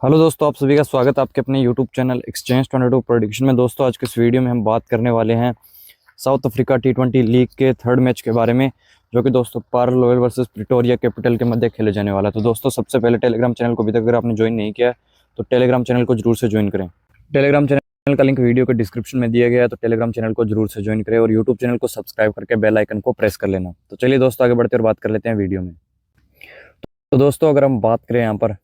Hello दोस्तों, आप सभी का स्वागत है आपके अपने यूट्यूब चैनल एक्सचेंज 22 प्रेडिक्शन में। दोस्तों, आज के इस वीडियो में हम बात करने वाले हैं साउथ अफ्रीका टी20 लीग के थर्ड मैच के बारे में, जो कि दोस्तों पार रॉयल वर्सेस प्रिटोरिया कैपिटल के मध्य खेले जाने वाला है। तो दोस्तों, सबसे पहले टेलीग्राम चैनल को अभी तक अगर आपने ज्वाइन नहीं किया है तो टेलीग्राम चैनल को जरूर से ज्वाइन करें। टेलीग्राम चैनल का लिंक वीडियो के डिस्क्रिप्शन में दिया गया है, तो टेलीग्राम चैनल को जरूर से ज्वाइन करें और यूट्यूब चैनल को सब्सक्राइब करके बेल आइकन को प्रेस कर लेना। तो चलिए दोस्तों, आगे बढ़ते और बात कर लेते हैं वीडियो में। तो दोस्तों, अगर हम बात करें यहाँ पर,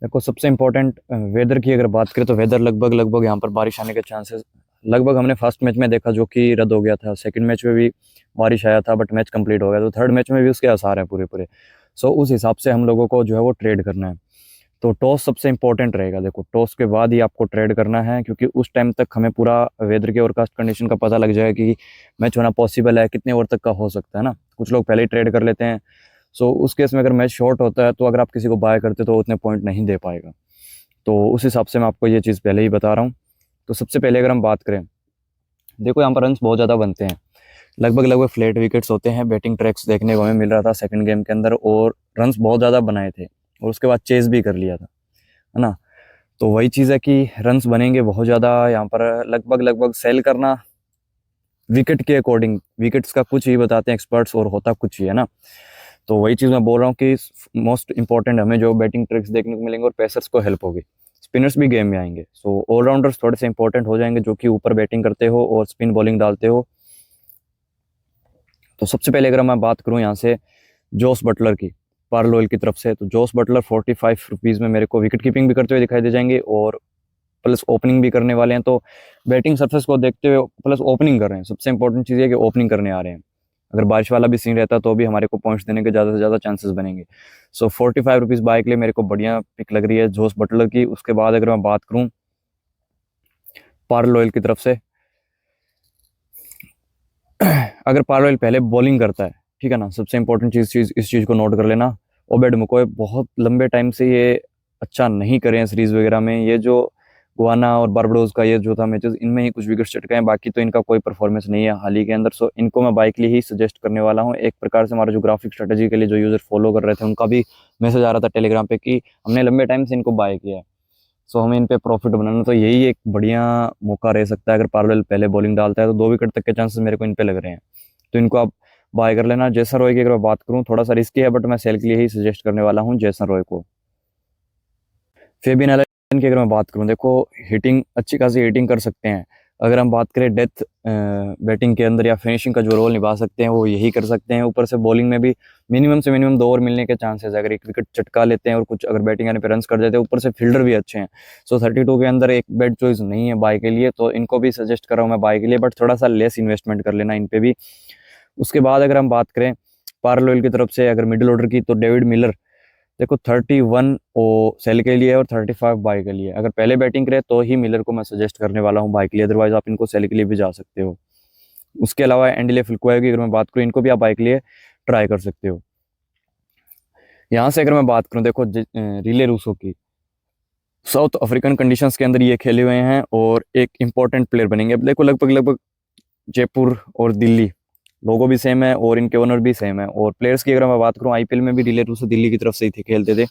देखो सबसे इम्पोर्टेंट वेदर की अगर बात करें तो वेदर लगभग यहाँ पर बारिश आने के चांसेस लगभग हमने फर्स्ट मैच में देखा, जो कि रद्द हो गया था। सेकंड मैच में भी बारिश आया था बट मैच कंप्लीट हो गया, तो थर्ड मैच में भी उसके आसार हैं पूरे पूरे। सो उस हिसाब से हम लोगों को जो है वो ट्रेड करना है। तो टॉस सबसे इंपॉर्टेंट रहेगा। देखो, टॉस के बाद ही आपको ट्रेड करना है, क्योंकि उस टाइम तक हमें पूरा वेदर के ओवरकास्ट कंडीशन का पता लग जाएगा कि मैच होना पॉसिबल है, कितने ओवर तक का हो सकता है ना। कुछ लोग पहले ही ट्रेड कर लेते हैं। सो उस केस में अगर मैच शॉर्ट होता है तो अगर आप किसी को बाय करते तो उतने पॉइंट नहीं दे पाएगा। तो उस हिसाब से मैं आपको ये चीज़ पहले ही बता रहा हूँ। तो सबसे पहले अगर हम बात करें, देखो यहाँ पर रन्स बहुत ज़्यादा बनते हैं। लगभग फ्लैट विकेट्स होते हैं। बैटिंग ट्रैक्स देखने को हमें मिल रहा था सेकंड गेम के अंदर, और रन्स बहुत ज़्यादा बनाए थे और उसके बाद चेस भी कर लिया था, है ना। तो वही चीज़ है कि रन्स बनेंगे बहुत ज़्यादा यहाँ पर। लगभग सेल करना विकेट के अकॉर्डिंग, विकेट्स का कुछ ही बताते हैं एक्सपर्ट्स और होता कुछ ही है ना। तो वही चीज़ मैं बोल रहा हूँ कि मोस्ट इंपॉर्टेंट हमें जो बैटिंग ट्रिक्स देखने को मिलेंगे और पेसर्स को हेल्प होगी। स्पिनर्स भी गेम में आएंगे, सो ऑलराउंडर्स थोड़े से इंपॉर्टेंट हो जाएंगे, जो कि ऊपर बैटिंग करते हो और स्पिन बॉलिंग डालते हो। तो सबसे पहले अगर मैं बात करूँ यहाँ से जोस बटलर की, पार्लोयल की तरफ से, तो जोस बटलर 45 रुपीज़ में मेरे को विकेट कीपिंग भी करते हुए दिखाई दे जाएंगे और प्लस ओपनिंग भी करने वाले हैं। तो बैटिंग सर्फेस को देखते हुए प्लस ओपनिंग कर रहे हैं। सबसे इंपॉर्टेंट चीज़ है कि ओपनिंग करने आ रहे हैं। अगर बारिश वाला भी सीन रहता तो भी हमारे को पॉइंट्स देने के ज़्यादा से ज़्यादा चांसेस बनेंगे। सो 45 रुपीज़ बाय के लिए मेरे को बढ़िया पिक लग रही है जोस बटलर की। उसके बाद अगर मैं बात करूँ पार्ल ऑयल की तरफ से, अगर पार्ल ऑयल पहले बॉलिंग करता है, ठीक है ना, सबसे इंपॉर्टेंट चीज़ इस चीज़ को नोट कर लेना। ओबेड मुकोय बहुत लंबे टाइम से ये अच्छा नहीं करे हैं सीरीज वगैरह में। ये जो गुआना और बारबडोज का ये जो था मैचेस, इनमें ही कुछ विकेट्स चटके हैं, बाकी तो इनका कोई परफॉर्मेंस नहीं है हाल ही के अंदर। सो इनको मैं बाय के लिए ही सजेस्ट करने वाला हूँ। एक प्रकार से हमारा जो ग्राफिक स्ट्रेटेजी के लिए जो यूजर फॉलो कर रहे थे उनका भी मैसेज आ रहा था टेलीग्राम पे कि हमने लंबे टाइम से इनको बाय किया है, सो हमें इन पे प्रॉफिट बनाना। तो यही एक बढ़िया मौका रह सकता है। अगर पार्लर पहले बॉलिंग डालता है तो 2 विकेट तक के चांसेस मेरे को इन पे लग रहे हैं, तो इनको आप बाय कर लेना। जैसन रॉय की अगर मैं बात करूँ, थोड़ा सा रिस्की है बट मैं सेल के लिए ही सजेस्ट करने वाला हूँ जैसन रॉय को। फेबियन एलन की अगर मैं बात करूं, देखो हिटिंग अच्छी खासी हिटिंग कर सकते हैं। अगर हम बात करें डेथ बैटिंग के अंदर या फिनिशिंग का जो रोल निभा सकते हैं वो यही कर सकते हैं। ऊपर से बॉलिंग में भी मिनिमम से मिनिमम 2 ओवर मिलने के चांसेस है। अगर एक विकेट चटका लेते हैं और कुछ अगर बैटिंग आने पे रन्स कर देते हैं, ऊपर से फील्डर भी अच्छे हैं। सो 32 के अंदर एक बेड चॉइस नहीं है बाय के लिए, तो इनको भी सजेस्ट कर रहा हूँ मैं बाय के लिए, बट थोड़ा सा लेस इन्वेस्टमेंट कर लेना इन पे भी। उसके बाद अगर हम बात करें पार्ल की तरफ से, अगर मिडिल ऑर्डर की, तो डेविड मिलर, देखो 31 ओ सेल के लिए और 35 बाय के लिए। अगर पहले बैटिंग करे तो ही मिलर को मैं सजेस्ट करने वाला हूँ बाय के लिए, अदरवाइज आप इनको सेल के लिए भी जा सकते हो। उसके अलावा एंडिले फिल्कुआ की अगर मैं बात करूँ, इनको भी आप बाय के लिए ट्राई कर सकते हो। यहाँ से अगर मैं बात करूँ, देखो रिले रूसो की, साउथ अफ्रीकन कंडीशंस के अंदर ये खेले हुए हैं और एक इंपॉर्टेंट प्लेयर बनेंगे। अब देखो लगभग जयपुर और दिल्ली लोगो भी सेम है और इनके ओनर भी सेम है। और प्लेयर्स की अगर मैं बात करूँ, आईपीएल में भी रिले रूसो दिल्ली की तरफ से ही थे, खेलते थे।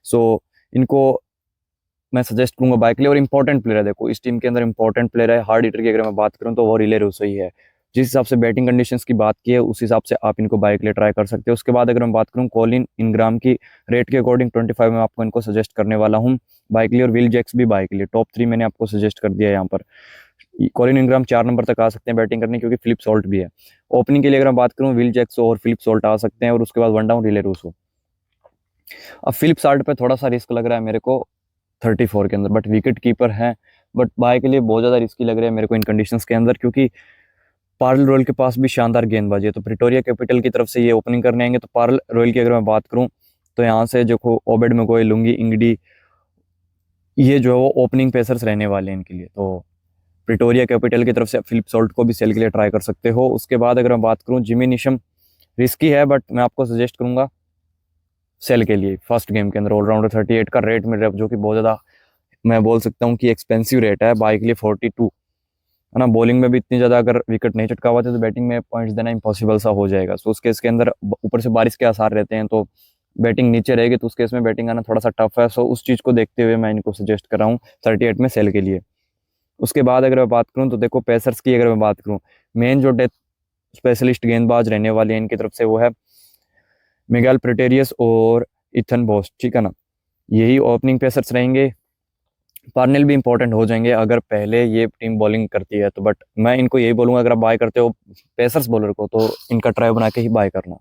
सो इनको मैं सजेस्ट करूंगा बाइक के लिए। और इंपॉर्टेंट प्लेयर है, देखो इस टीम के अंदर इंपॉर्टेंट प्लेयर है हार्ड हिटर की अगर मैं बात करूं तो वो रिले रूसो ही है। जिस हिसाब से बैटिंग कंडीशंस की बात की है उस हिसाब से आप इनको बाइक के लिए ट्राई कर सकते हो। उसके बाद अगर मैं बात करूं कॉलिन इनग्राम की, रेट के अकॉर्डिंग 25 में आपको इनको सजेस्ट करने वाला हूँ बाइक के लिए। और विल जैक्स भी बाइक के लिए, टॉप 3 मैंने आपको सजेस्ट कर दिया है यहाँ पर। कॉलिन इनग्राम 4 नंबर तक आ सकते हैं बैटिंग करने, क्योंकि फिलिप सॉल्ट भी है। ओपनिंग के लिए अगर मैं बात करूँ, विल जैक्स और फिलिप सॉल्ट आ सकते हैं, और उसके बाद वन डाउन रिले रूसो। अब फिलिप सॉल्ट पे थोड़ा सा रिस्क लग रहा है मेरे को 34 के अंदर, बट विकेट कीपर है, बट बाय के लिए बहुत ज़्यादा रिस्की लग रहा है मेरे को इन कंडीशंस के अंदर, क्योंकि पार्ल रॉयल के पास भी शानदार गेंदबाजी है। तो प्रिटोरिया कैपिटल की तरफ से ये ओपनिंग करने आएंगे। तो पार्ल रॉयल की अगर मैं बात करूं तो यहाँ से जो ओबेड मेगोय, लुंगी इंगडी, ये जो है वो ओपनिंग पेसर्स रहने वाले हैं इनके लिए। तो प्रिटोरिया कैपिटल की तरफ से फिलिप सॉल्ट को भी सेल के लिए ट्राई कर सकते हो। उसके बाद अगर मैं बात करूँ जिमी निशम, रिस्की है बट मैं आपको सजेस्ट करूंगा सेल के लिए। फर्स्ट गेम के अंदर ऑलराउंडर 38 का रेट मिल रहा है, जो कि बहुत ज़्यादा मैं बोल सकता हूँ कि एक्सपेंसिव रेट है बाय के लिए 42, है ना। बॉलिंग में भी इतनी ज़्यादा अगर विकेट नहीं चटका हुआ तो बैटिंग में पॉइंट्स देना इम्पॉसिबल सा हो जाएगा। सो उसके इसके अंदर ऊपर से बारिश के आसार रहते हैं, तो बैटिंग नीचे रहेगी तो उस केस में बैटिंग आना थोड़ा सा टफ है। सो उस चीज़ को देखते हुए मैं इनको सजेस्ट कर रहा हूँ 38 में सेल के लिए। उसके बाद अगर मैं बात करूँ तो देखो पेसर्स की अगर मैं बात करूँ, मेन जो डेथ स्पेशलिस्ट गेंदबाज रहने वाले हैं इनकी तरफ से वो है मिगेल प्रेटेरियस और इथन बोस, ठीक है ना। यही ओपनिंग पेसर्स रहेंगे। पार्नेल भी इंपॉर्टेंट हो जाएंगे अगर पहले ये टीम बॉलिंग करती है तो, बट मैं इनको यही बोलूंगा अगर आप बाय करते हो पेसर्स बॉलर को तो इनका ट्राई बना के ही बाय करना।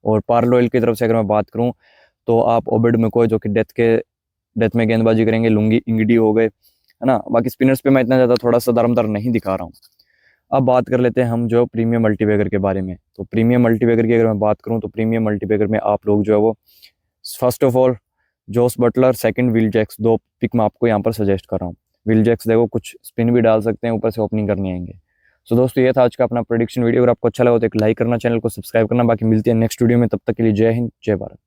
और पार्लोइल की तरफ से अगर मैं बात करूं तो आप ओबिड मैकॉय जो कि डेथ में गेंदबाजी करेंगे, लुंगी इंगडी हो गए, है ना। बाकी स्पिनर्स पे मैं इतना ज़्यादा थोड़ा सा दारोमदार नहीं दिखा रहा हूँ। अब बात कर लेते हैं हम जो प्रीमियम मल्टीबैगर के बारे में। तो प्रीमियम मल्टीबैगर की अगर मैं बात करूँ तो प्रीमियम मल्टीबैगर में आप लोग जो है वो first of all Jos Buttler, second Will Jacks, दो पिक मैं आपको यहाँ पर सजेस्ट कर रहा हूँ। विल जैक्स देखो कुछ स्पिन भी डाल सकते हैं, ऊपर से ओपनिंग करने आएंगे। सो दोस्तों ये था आज का अपना प्रेडिक्शन वीडियो। अगर आपको अच्छा लगा तो एक लाइक करना, चैनल को सब्सक्राइब करना। बाकी मिलती है नेक्स्ट वीडियो में, तब तक के लिए जय हिंद जय भारत।